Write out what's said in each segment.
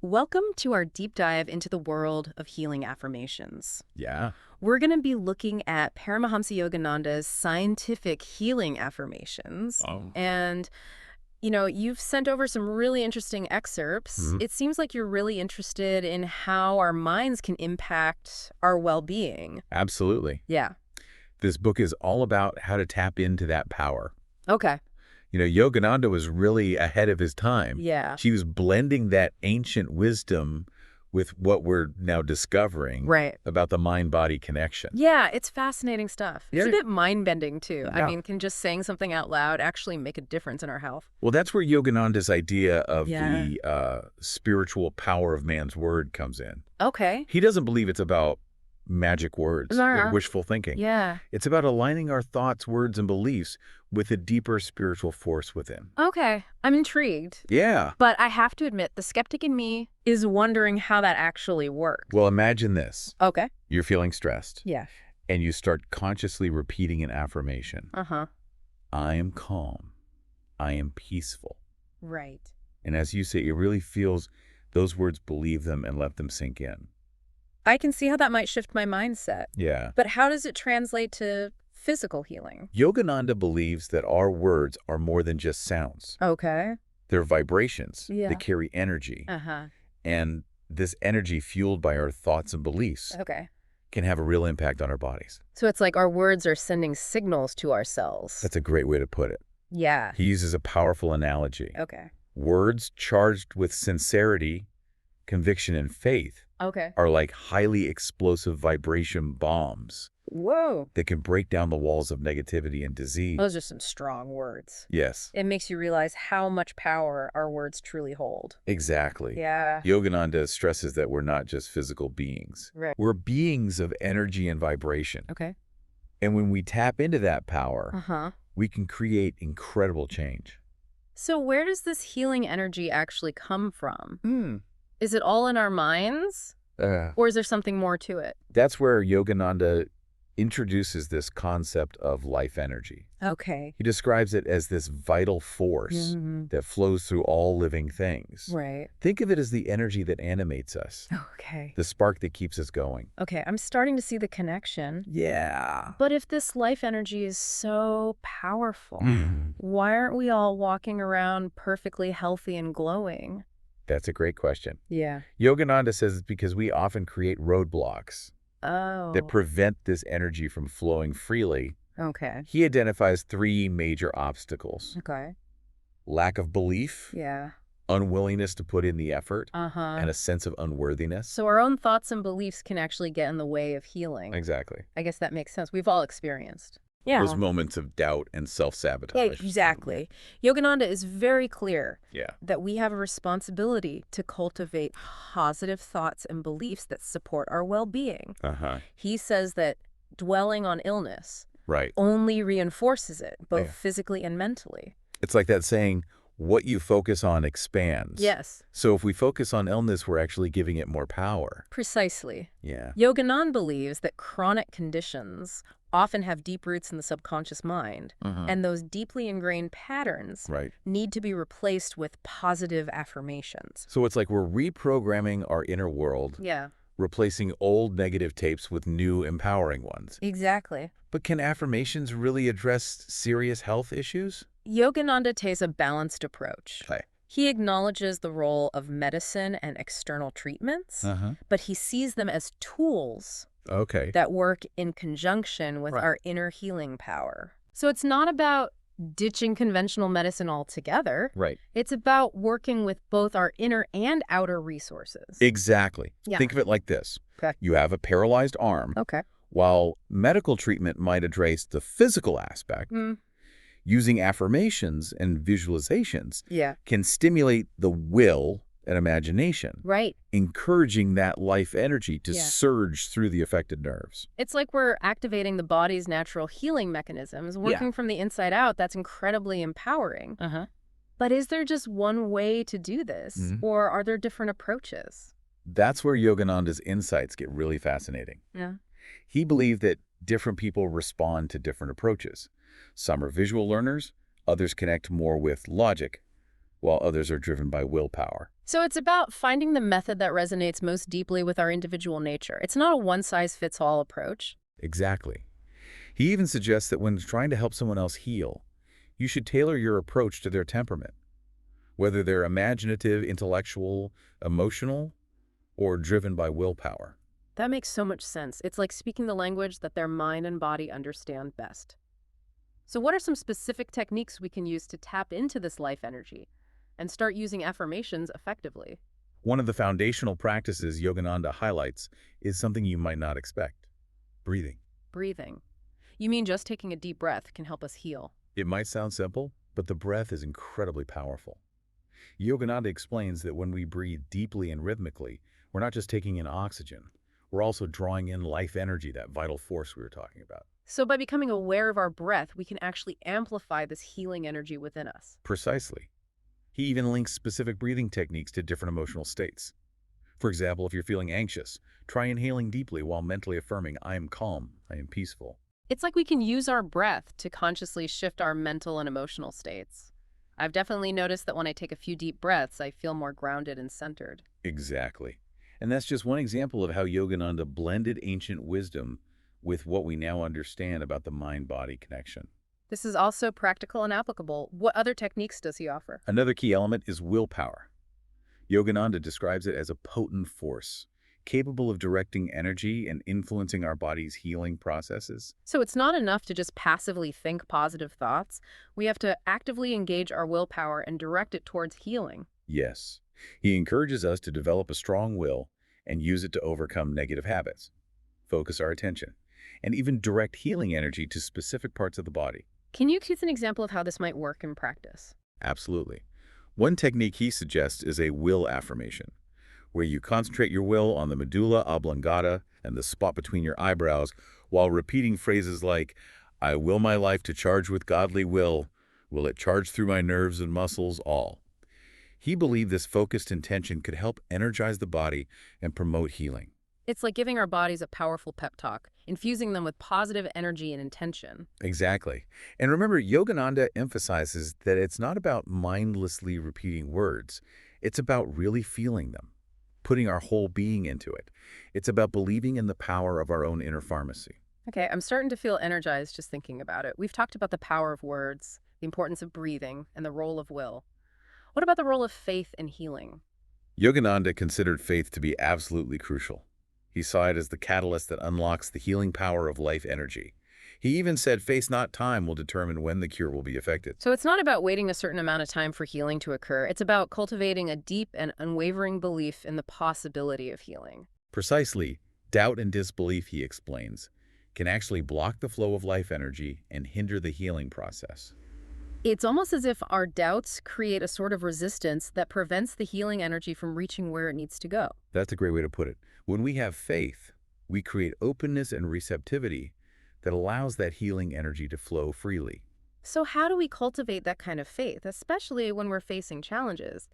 Welcome to our deep dive into the world of healing affirmations. Yeah. We're going to be looking at Paramahansa Yogananda's Scientific Healing Affirmations. Oh. And, you've sent over some really interesting excerpts. Mhm. It seems like you're really interested in how our minds can impact our well-being. Absolutely. Yeah. This book is all about how to tap into that power. Okay. Yogananda was really ahead of his time. Yeah. She was blending that ancient wisdom with what we're now discovering Right. about the mind-body connection. Yeah, it's fascinating stuff. It's a Yeah. bit mind-bending, too. I Yeah. mean, can just saying something out loud actually make a difference in our health? Well, that's where Yogananda's idea of Yeah. the spiritual power of man's word comes in. Okay. He doesn't believe it's about magic words or No. wishful thinking. Yeah. It's about aligning our thoughts, words, and beliefs with a deeper spiritual force within. Okay, I'm intrigued. Yeah. But I have to admit, the skeptic in me is wondering how that actually works. Well, imagine this. Okay. You're feeling stressed, Yeah. and you start consciously repeating an affirmation. Uh-huh. I am calm. I am peaceful. Right. And as you say, it really feels those words, believe them and let them sink in. I can see how that might shift my mindset. Yeah. But how does it translate to physical healing? Yogananda believes that our words are more than just sounds. Okay. They're vibrations. Yeah. They carry energy. Uh-huh. And this energy, fueled by our thoughts and beliefs, Okay. can have a real impact on our bodies. So it's like our words are sending signals to ourselves. That's a great way to put it. Yeah. He uses a powerful analogy. Okay. Words charged with sincerity, conviction, and faith Okay. are like highly explosive vibration bombs Whoa. that can break down the walls of negativity and disease. Those are some strong words. Yes, It makes you realize how much power our words truly hold. exactly. Yeah. Yogananda stresses that we're not just physical beings. Right. We're beings of energy and vibration. Okay. And when we tap into that power, Uh-huh. we can create incredible change. So where does this healing energy actually come from? Hmm. Is it all in our minds? Or is there something more to it? That's where Yogananda introduces this concept of life energy. Okay. He describes it as this vital force that flows through all living things. Right. Think of it as the energy that animates us, Okay. the spark that keeps us going. Okay, I'm starting to see the connection. Yeah. But if this life energy is so powerful, why aren't we all walking around perfectly healthy and glowing? That's a great question. Yeah. Yogananda says it's because we often create roadblocks Oh. that prevent this energy from flowing freely. Okay. He identifies 3 major obstacles: Okay. lack of belief, Yeah. unwillingness to put in the effort, Uh-huh. and a sense of unworthiness. So our own thoughts and beliefs can actually get in the way of healing. Exactly. I guess that makes sense. We've all experienced. Yeah. Those moments of doubt and self-sabotage. Exactly. Yogananda is very clear Yeah. that we have a responsibility to cultivate positive thoughts and beliefs that support our well-being. Uh-huh. He says that dwelling on illness Right. only reinforces it, both Yeah. physically and mentally. It's like that saying, what you focus on expands. Yes, So if we focus on illness, we're actually giving it more power. precisely. Yeah. Yogananda believes that chronic conditions often have deep roots in the subconscious mind, and those deeply ingrained patterns Right. need to be replaced with positive affirmations. So it's like we're reprogramming our inner world, Yeah, replacing old negative tapes with new empowering ones. exactly. But can affirmations really address serious health issues? Yogananda takes a balanced approach. Okay. He acknowledges the role of medicine and external treatments, but he sees them as tools Okay. that work in conjunction with Right. our inner healing power. So it's not about ditching conventional medicine altogether. Right. It's about working with both our inner and outer resources. Exactly. Yeah. Think of it like this. Okay. You have a paralyzed arm. Okay. While medical treatment might address the physical aspect, using affirmations and visualizations Yeah. can stimulate the will and imagination, Right. encouraging that life energy to Yeah. surge through the affected nerves. It's like we're activating the body's natural healing mechanisms, working from the inside out. That's incredibly empowering. But is there just one way to do this, or are there different approaches? That's where Yogananda's insights get really fascinating. Yeah. He believed that different people respond to different approaches. Some are visual learners, others connect more with logic, while others are driven by willpower. So it's about finding the method that resonates most deeply with our individual nature. It's not a one-size-fits-all approach. Exactly. He even suggests that when trying to help someone else heal, you should tailor your approach to their temperament, whether they're imaginative, intellectual, emotional, or driven by willpower. That makes so much sense. It's like speaking the language that their mind and body understand best. So what are some specific techniques we can use to tap into this life energy and start using affirmations effectively? One of the foundational practices Yogananda highlights is something you might not expect: breathing. Breathing. You mean just taking a deep breath can help us heal? It might sound simple, but the breath is incredibly powerful. Yogananda explains that when we breathe deeply and rhythmically, we're not just taking in oxygen, we're also drawing in life energy, that vital force we were talking about. So by becoming aware of our breath, we can actually amplify this healing energy within us. Precisely. He even links specific breathing techniques to different emotional states. For example, if you're feeling anxious, try inhaling deeply while mentally affirming, "I am calm, I am peaceful." It's like we can use our breath to consciously shift our mental and emotional states. I've definitely noticed that when I take a few deep breaths, I feel more grounded and centered. Exactly. And that's just one example of how Yogananda blended ancient wisdom with what we now understand about the mind-body connection. This is also practical and applicable. What other techniques does he offer? Another key element is willpower. Yogananda describes it as a potent force, capable of directing energy and influencing our body's healing processes. So it's not enough to just passively think positive thoughts. We have to actively engage our willpower and direct it towards healing. Yes, he encourages us to develop a strong will and use it to overcome negative habits, focus our attention, and even direct healing energy to specific parts of the body. Can you give an example of how this might work in practice? Absolutely. One technique he suggests is a will affirmation, where you concentrate your will on the medulla oblongata and the spot between your eyebrows while repeating phrases like, "I will my life to charge with godly will it charge through my nerves and muscles all." He believed this focused intention could help energize the body and promote healing. It's like giving our bodies a powerful pep talk, infusing them with positive energy and intention. Exactly. And remember, Yogananda emphasizes that it's not about mindlessly repeating words. It's about really feeling them, putting our whole being into it. It's about believing in the power of our own inner pharmacy. Okay, I'm starting to feel energized just thinking about it. We've talked about the power of words, the importance of breathing, and the role of will. What about the role of faith in healing? Yogananda considered faith to be absolutely crucial. He saw it as the catalyst that unlocks the healing power of life energy. He even said faith, not time, will determine when the cure will be effective. So it's not about waiting a certain amount of time for healing to occur. It's about cultivating a deep and unwavering belief in the possibility of healing. Precisely, doubt and disbelief, he explains, can actually block the flow of life energy and hinder the healing process. It's almost as if our doubts create a sort of resistance that prevents the healing energy from reaching where it needs to go. That's a great way to put it. When we have faith, we create openness and receptivity that allows that healing energy to flow freely. So how do we cultivate that kind of faith, especially when we're facing challenges?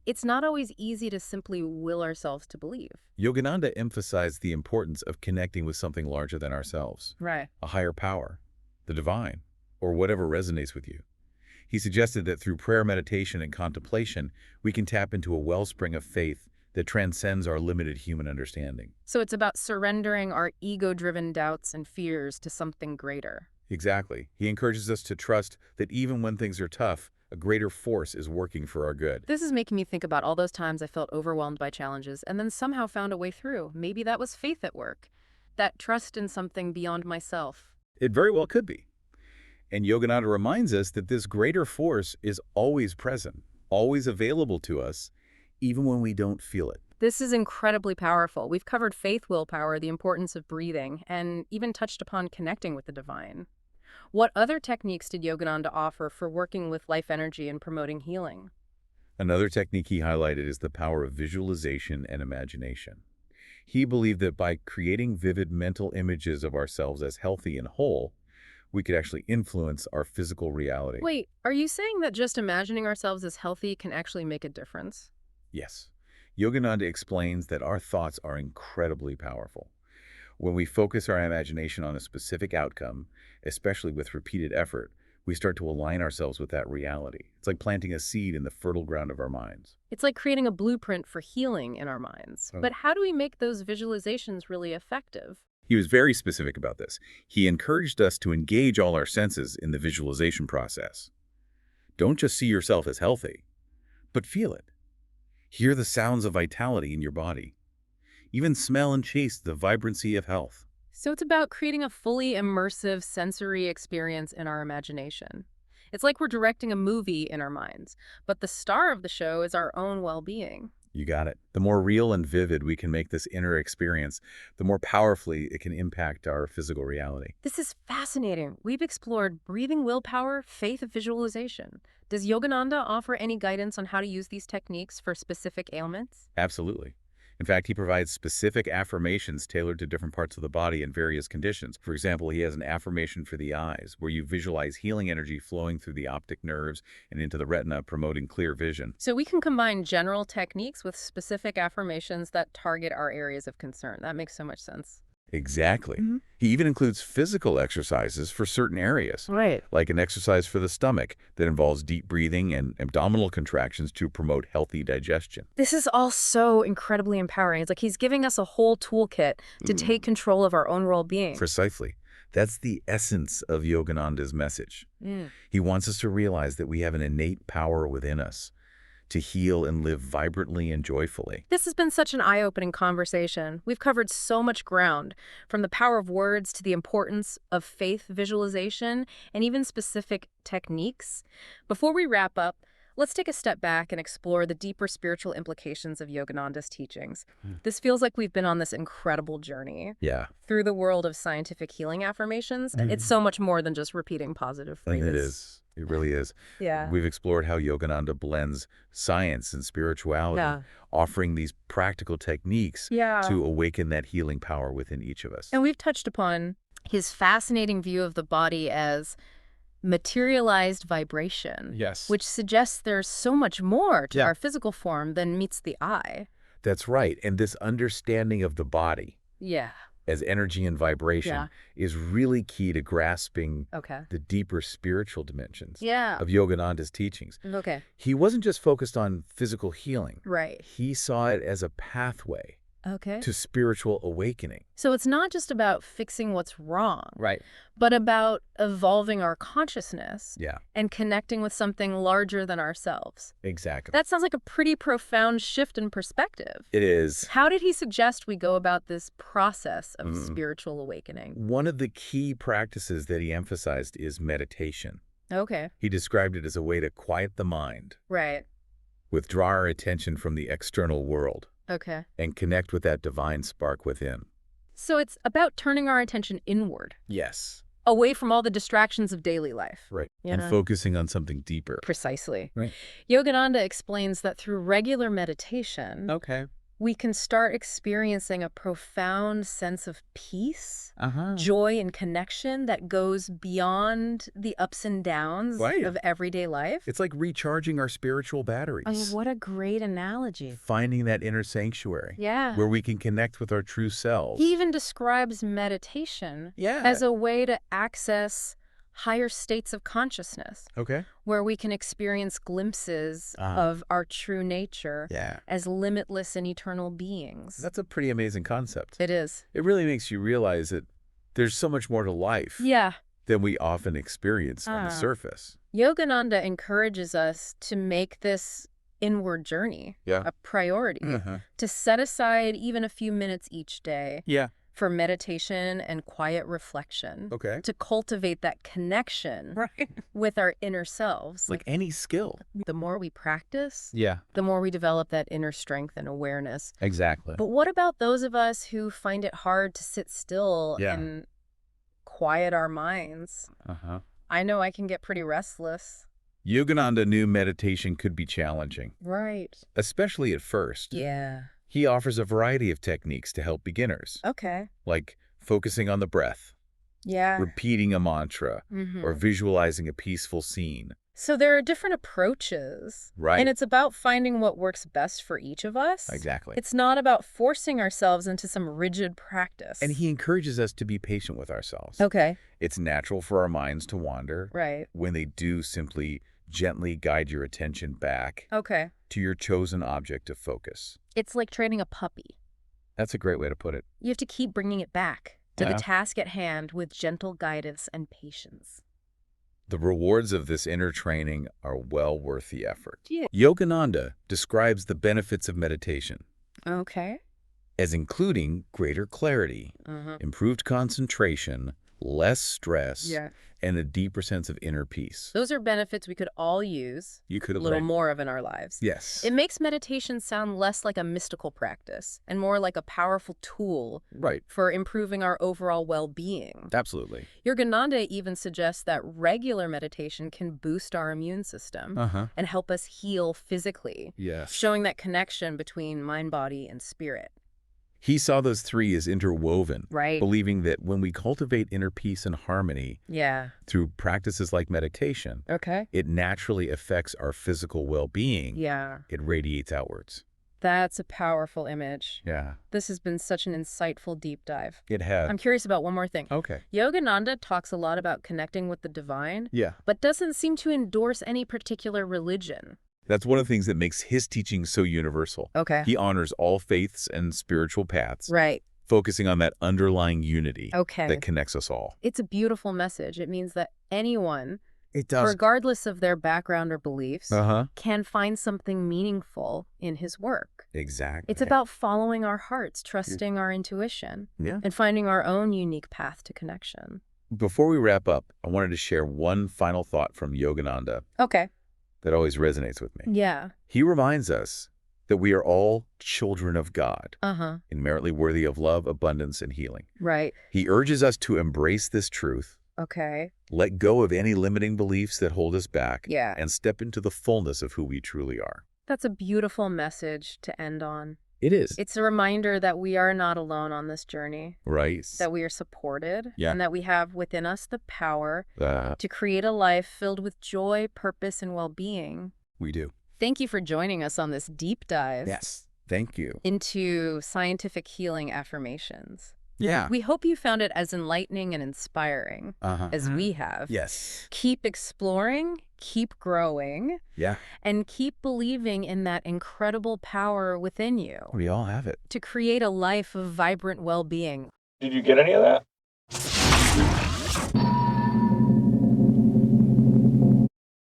It's not always easy to simply will ourselves to believe. Yogananda emphasized the importance of connecting with something larger than ourselves, Right. a higher power, the divine, or whatever resonates with you. He suggested that through prayer, meditation, and contemplation, we can tap into a wellspring of faith that transcends our limited human understanding. So it's about surrendering our ego-driven doubts and fears to something greater. Exactly. He encourages us to trust that even when things are tough, a greater force is working for our good. This is making me think about all those times I felt overwhelmed by challenges and then somehow found a way through. Maybe that was faith at work. That trust in something beyond myself. It very well could be. And Yogananda reminds us that this greater force is always present, always available to us, even when we don't feel it. This is incredibly powerful. We've covered faith, willpower, the importance of breathing, and even touched upon connecting with the divine. What other techniques did Yogananda offer for working with life energy and promoting healing? Another technique he highlighted is the power of visualization and imagination. He believed that by creating vivid mental images of ourselves as healthy and whole, we could actually influence our physical reality. Wait, are you saying that just imagining ourselves as healthy can actually make a difference? Yes. Yogananda explains that our thoughts are incredibly powerful. When we focus our imagination on a specific outcome, especially with repeated effort, we start to align ourselves with that reality. It's like planting a seed in the fertile ground of our minds. It's like creating a blueprint for healing in our minds. But how do we make those visualizations really effective? He was very specific about this. He encouraged us to engage all our senses in the visualization process. Don't just see yourself as healthy, but feel it. Hear the sounds of vitality in your body. Even smell and taste the vibrancy of health. So it's about creating a fully immersive sensory experience in our imagination. It's like we're directing a movie in our minds, but the star of the show is our own well-being. You got it. The more real and vivid we can make this inner experience, the more powerfully it can impact our physical reality. This is fascinating. We've explored breathing willpower, faith, visualization. Does Yogananda offer any guidance on how to use these techniques for specific ailments? Absolutely. In fact, he provides specific affirmations tailored to different parts of the body and various conditions. For example, he has an affirmation for the eyes, where you visualize healing energy flowing through the optic nerves and into the retina, promoting clear vision. So we can combine general techniques with specific affirmations that target our areas of concern. That makes so much sense. Exactly. He even includes physical exercises for certain areas. Right. Like an exercise for the stomach that involves deep breathing and abdominal contractions to promote healthy digestion. This is all so incredibly empowering. It's like he's giving us a whole toolkit to take control of our own well-being. Precisely. That's the essence of Yogananda's message. He wants us to realize that we have an innate power within us to heal and live vibrantly and joyfully. This has been such an eye-opening conversation. We've covered so much ground, from the power of words to the importance of faith visualization and even specific techniques. Before we wrap up, let's take a step back and explore the deeper spiritual implications of Yogananda's teachings. This feels like we've been on this incredible journey. Yeah. Through the world of scientific healing affirmations. It's so much more than just repeating positive phrases. It is. It really is. Yeah. We've explored how Yogananda blends science and spirituality, offering these practical techniques to awaken that healing power within each of us. And we've touched upon his fascinating view of the body as materialized vibration. Yes. Which suggests there's so much more to our physical form than meets the eye. That's right. And this understanding of the body as energy and vibration is really key to grasping the deeper spiritual dimensions of Yogananda's teachings. He wasn't just focused on physical healing. Right. He saw it as a pathway to spiritual awakening. So it's not just about fixing what's wrong, Right. but about evolving our consciousness Yeah, and connecting with something larger than ourselves. exactly. That sounds like a pretty profound shift in perspective. It is. How did he suggest we go about this process of spiritual awakening? One of the key practices that he emphasized is meditation. Okay. He described it as a way to quiet the mind, Right. withdraw our attention from the external world, Okay. and connect with that divine spark within. So it's about turning our attention inward, Yes. away from all the distractions of daily life. Right. You And know? focusing on something deeper. Precisely. Right. Yogananda explains that through regular meditation, Okay. we can start experiencing a profound sense of peace, Uh-huh. joy, and connection that goes beyond the ups and downs Right. of everyday life. It's like recharging our spiritual batteries. Oh, what a great analogy. Finding that inner sanctuary. Yeah. Where we can connect with our true selves. He even describes meditation as a way to access higher states of consciousness, Okay. where we can experience glimpses of our true nature as limitless and eternal beings. That's a pretty amazing concept. It is. It really makes you realize that there's so much more to life than we often experience on the surface. Yogananda encourages us to make this inward journey a priority, to set aside even a few minutes each day for meditation and quiet reflection, to cultivate that connection with our inner selves. Like any skill. The more we practice, Yeah. the more we develop that inner strength and awareness. Exactly. But what about those of us who find it hard to sit still and quiet our minds? I know I can get pretty restless. Yogananda knew meditation could be challenging, Right. especially at first. Yeah. He offers a variety of techniques to help beginners, Okay. like focusing on the breath, Yeah. repeating a mantra, or visualizing a peaceful scene. So there are different approaches. Right. And it's about finding what works best for each of us. Exactly. It's not about forcing ourselves into some rigid practice. And he encourages us to be patient with ourselves. Okay. It's natural for our minds to wander. Right. When they do, simply gently guide your attention back to your chosen object of focus. It's like training a puppy. That's a great way to put it. You have to keep bringing it back to the task at hand with gentle guidance and patience. The rewards of this inner training are well worth the effort. Yeah. Yogananda describes the benefits of meditation as including greater clarity, improved concentration, less stress, and a deeper sense of inner peace. Those are benefits we could all use a little more of in our lives. Yes. It makes meditation sound less like a mystical practice and more like a powerful tool for improving our overall well-being. Absolutely. Yogananda even suggests that regular meditation can boost our immune system and help us heal physically, showing that connection between mind, body, and spirit. He saw those three as interwoven, believing that when we cultivate inner peace and harmony through practices like meditation, it naturally affects our physical well-being. It radiates outwards. That's a powerful image. Yeah. This has been such an insightful deep dive. It has. I'm curious about one more thing. Okay. Yogananda talks a lot about connecting with the divine, Yeah. but doesn't seem to endorse any particular religion. That's one of the things that makes his teaching so universal. Okay. He honors all faiths and spiritual paths, Right. focusing on that underlying unity Okay. that connects us all. It's a beautiful message. It means that anyone, It does. regardless of their background or beliefs, Uh-huh. can find something meaningful in his work. Exactly. It's about following our hearts, trusting our intuition, and finding our own unique path to connection. Before we wrap up, I wanted to share one final thought from Yogananda Okay. that always resonates with me. Yeah. He reminds us that we are all children of God, inherently worthy of love, abundance, and healing. Right. He urges us to embrace this truth, Okay. let go of any limiting beliefs that hold us back, Yeah. and step into the fullness of who we truly are. That's a beautiful message to end on. It is. It's a reminder that we are not alone on this journey, Right. that we are supported, Yeah. and that we have within us the power to create a life filled with joy, purpose, and well-being. We do. Thank you for joining us on this deep dive Yes. Thank you. into scientific healing affirmations. Yeah. We hope you found it as enlightening and inspiring as we have. Yes. Keep exploring, keep growing, Yeah. and keep believing in that incredible power within you We all have it. to create a life of vibrant well-being. Did you get any of that?